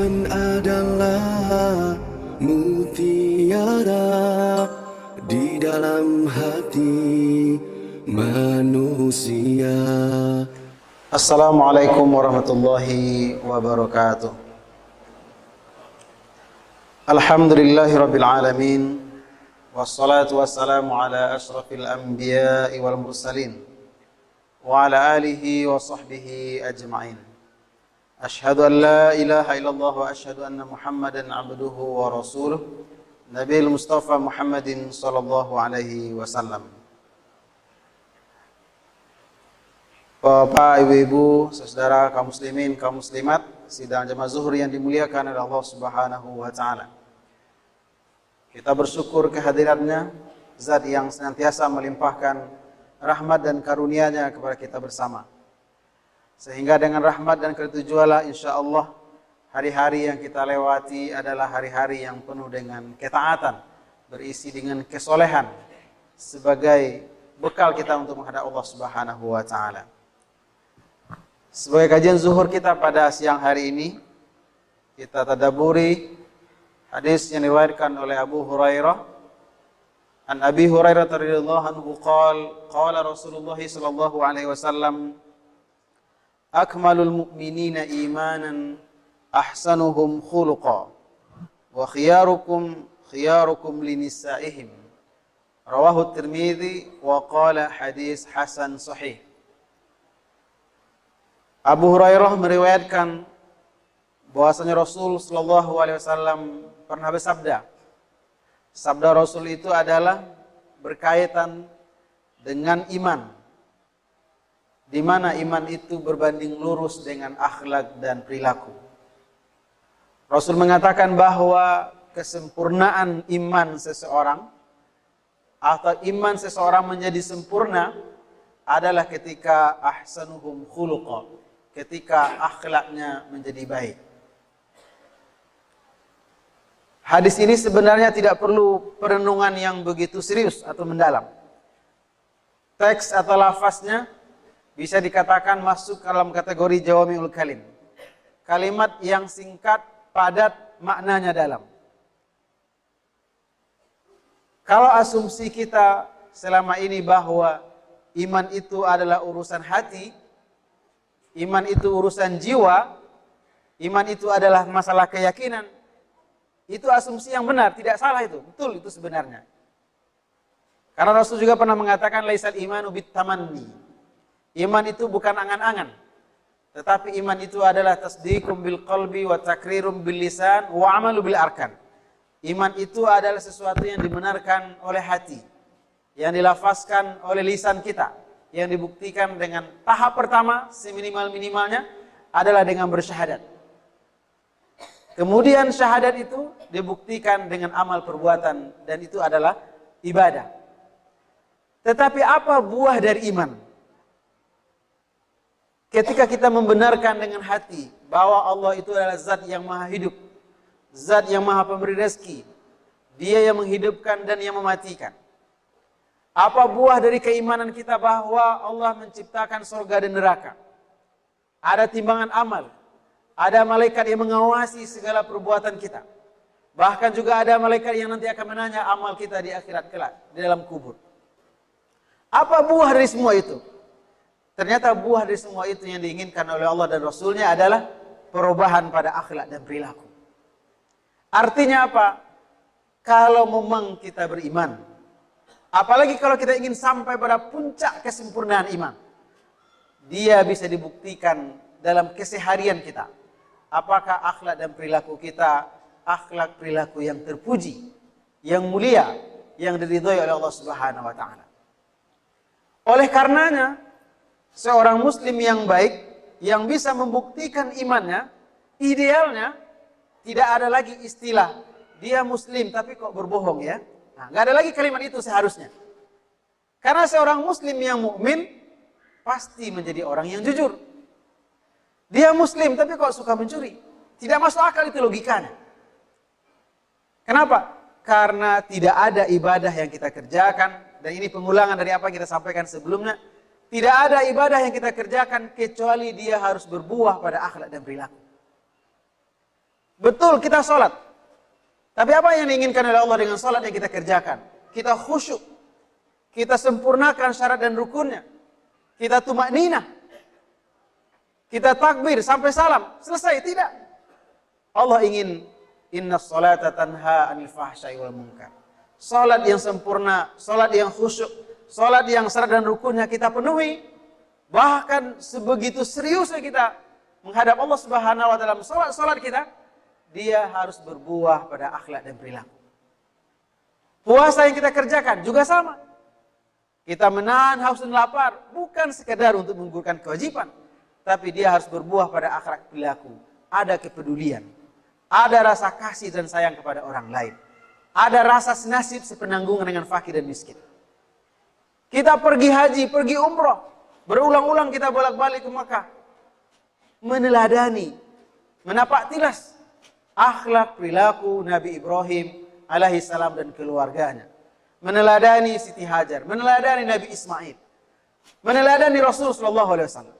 Iman adalah mutiara di dalam hati manusia. Assalamualaikum warahmatullahi wabarakatuh. Alhamdulillahirabbil alamin. Wassalatu wassalamu ala asyrafil anbiya'i wal mursalin wa ala alihi wa sahbihi ajma'in. Ashhadu an la ilaha illallah wa ashhadu anna Muhammadan abduhu wa rasuluh. Nabiul Mustafa Muhammadin sallallahu alaihi wasallam. Bapak, ibu-ibu, saudara kaum muslimin, kaum muslimat, sidang jamaah zuhur yang dimuliakan oleh Allah Subhanahu wa taala. Kita bersyukur kehadirannya, Zat yang senantiasa melimpahkan rahmat dan karunia-Nya kepada kita bersama. Sehingga dengan rahmat dan ketujuanlah insyaallah hari-hari yang kita lewati adalah hari-hari yang penuh dengan ketaatan, berisi dengan kesolehan sebagai bekal kita untuk menghadap Allah Subhanahu wa taala. Sebagai kajian zuhur kita pada siang hari ini, kita tadabburi hadis yang diriwayatkan oleh Abu Hurairah. An Abi Hurairah radhiyallahu anhu qala Rasulullah sallallahu alaihi wasallam, akmalul mu'minina imanan ahsanuhum khuluqa wa khiyarukum linisa'ihim. Rawahu Tirmidzi wa qala hadis hasan sahih. Abu Hurairah meriwayatkan bahwasanya Rasul sallallahu alaihi wasallam pernah bersabda. Sabda Rasul itu adalah berkaitan dengan iman, di mana iman itu berbanding lurus dengan akhlak dan perilaku. Rasul mengatakan bahwa kesempurnaan iman seseorang atau iman seseorang menjadi sempurna adalah ketika ahsanuhum khuluqa, ketika akhlaknya menjadi baik. Hadis ini sebenarnya tidak perlu perenungan yang begitu serius atau mendalam. Teks atau lafaznya bisa dikatakan masuk dalam kategori jawami'ul kalim. Kalimat yang singkat, padat, maknanya dalam. Kalau asumsi kita selama ini bahwa iman itu adalah urusan hati, iman itu urusan jiwa, iman itu adalah masalah keyakinan, itu asumsi yang benar, tidak salah itu, betul itu sebenarnya. Karena Rasul juga pernah mengatakan laisal imanu bitamanni. Iman itu bukan angan-angan, tetapi iman itu adalah tasdiqum bil qalbi wa takrirum bil lisan wa amalu bil arkan. Iman itu adalah sesuatu yang dibenarkan oleh hati, yang dilafazkan oleh lisan kita, yang dibuktikan dengan tahap pertama seminimal-minimalnya adalah dengan bersyahadat. Kemudian syahadat itu dibuktikan dengan amal perbuatan dan itu adalah ibadah. Tetapi apa buah dari iman? Ketika kita membenarkan dengan hati bahwa Allah itu adalah zat yang maha hidup, zat yang maha pemberi rezeki, Dia yang menghidupkan dan yang mematikan. Apa buah dari keimanan kita bahwa Allah menciptakan surga dan neraka? Ada timbangan amal, ada malaikat yang mengawasi segala perbuatan kita. Bahkan juga ada malaikat yang nanti akan menanya amal kita di akhirat kelak, di dalam kubur. Apa buah dari semua itu? Ternyata buah dari semua itu yang diinginkan oleh Allah dan Rasulnya adalah perubahan pada akhlak dan perilaku. Artinya apa? Kalau memang kita beriman, apalagi kalau kita ingin sampai pada puncak kesempurnaan iman, dia bisa dibuktikan dalam keseharian kita. Apakah akhlak dan perilaku kita akhlak perilaku yang terpuji, yang mulia, yang diridhoi oleh Allah Subhanahu wa taala. Oleh karenanya, seorang muslim yang baik yang bisa membuktikan imannya, idealnya tidak ada lagi istilah dia muslim tapi kok berbohong ya. Nah, nggak ada lagi kalimat itu seharusnya. Karena seorang muslim yang mukmin pasti menjadi orang yang jujur. Dia muslim tapi kok suka mencuri. Tidak masuk akal itu logikanya. Kenapa? Karena tidak ada ibadah yang kita kerjakan, dan ini pengulangan dari apa yang kita sampaikan sebelumnya. Tidak ada ibadah yang kita kerjakan kecuali dia harus berbuah pada akhlak dan perilaku. Betul kita sholat. Tapi apa yang diinginkan oleh Allah dengan sholat yang kita kerjakan? Kita khusyuk. Kita sempurnakan syarat dan rukunnya. Kita tumakninah. Kita takbir sampai salam. Selesai, tidak. Allah ingin inna sholata tanha anil fahsyai wal munkar. Salat yang sempurna, salat yang khusyuk, salat yang syarat dan rukunnya kita penuhi. Bahkan sebegitu seriusnya kita menghadap Allah Subhanahu wa taala dalam salat kita, dia harus berbuah pada akhlak dan perilaku. Puasa yang kita kerjakan juga sama. Kita menahan haus dan lapar bukan sekedar untuk menggugurkan kewajiban, tapi dia harus berbuah pada akhlak perilaku. Ada kepedulian, ada rasa kasih dan sayang kepada orang lain. Ada rasa senasib sepenanggungan dengan fakir dan miskin. Kita pergi haji, pergi umroh. Berulang-ulang kita bolak-balik ke Makkah. Meneladani, menapak tilas akhlak perilaku Nabi Ibrahim alaihissalam dan keluarganya. Meneladani Siti Hajar, meneladani Nabi Ismail. Meneladani Rasulullah SAW.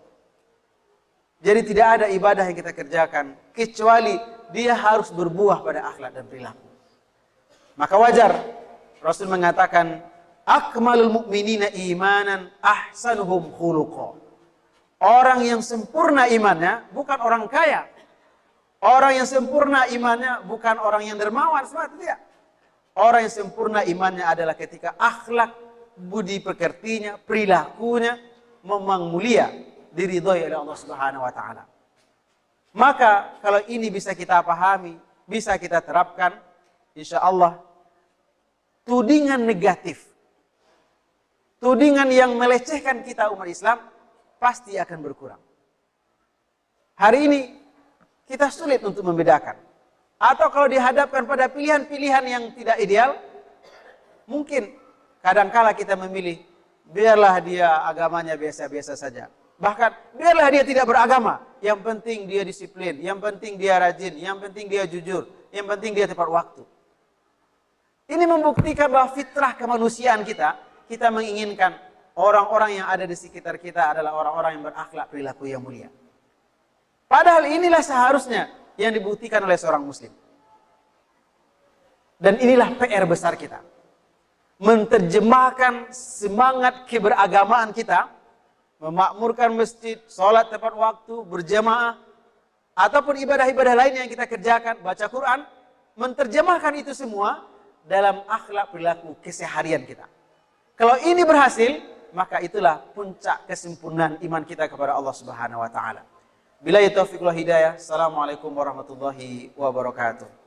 Jadi tidak ada ibadah yang kita kerjakan kecuali dia harus berbuah pada akhlak dan perilaku. Maka wajar Rasul mengatakan akmalul mu'minina imanan ahsanuhum khuluqa. Orang yang sempurna imannya bukan orang kaya. Orang yang sempurna imannya bukan orang yang dermawan, semata tidak. Orang yang sempurna imannya adalah ketika akhlak, budi pekertinya, perilakunya memang mulia, diridhoi oleh Allah Subhanahu wa taala. Maka kalau ini bisa kita pahami, bisa kita terapkan, insya Allah tudingan negatif, tudingan yang melecehkan kita umat Islam pasti akan berkurang. Hari ini kita sulit untuk membedakan. Atau kalau dihadapkan pada pilihan-pilihan yang tidak ideal, mungkin kadangkala kita memilih, biarlah dia agamanya biasa-biasa saja. Bahkan biarlah dia tidak beragama, yang penting dia disiplin, yang penting dia rajin, yang penting dia jujur, yang penting dia tepat waktu. Ini membuktikan bahwa fitrah kemanusiaan kita menginginkan orang-orang yang ada di sekitar kita adalah orang-orang yang berakhlak perilaku yang mulia. Padahal inilah seharusnya yang dibuktikan oleh seorang muslim. Dan inilah PR besar kita. Menerjemahkan semangat keberagamaan kita, memakmurkan masjid, sholat tepat waktu, berjamaah, ataupun ibadah-ibadah lain yang kita kerjakan, baca Quran, menerjemahkan itu semua dalam akhlak perilaku keseharian kita. Kalau ini berhasil, maka itulah puncak kesempurnaan iman kita kepada Allah Subhanahu wa taala. Billahi taufiq wal hidayah. Assalamualaikum warahmatullahi wabarakatuh.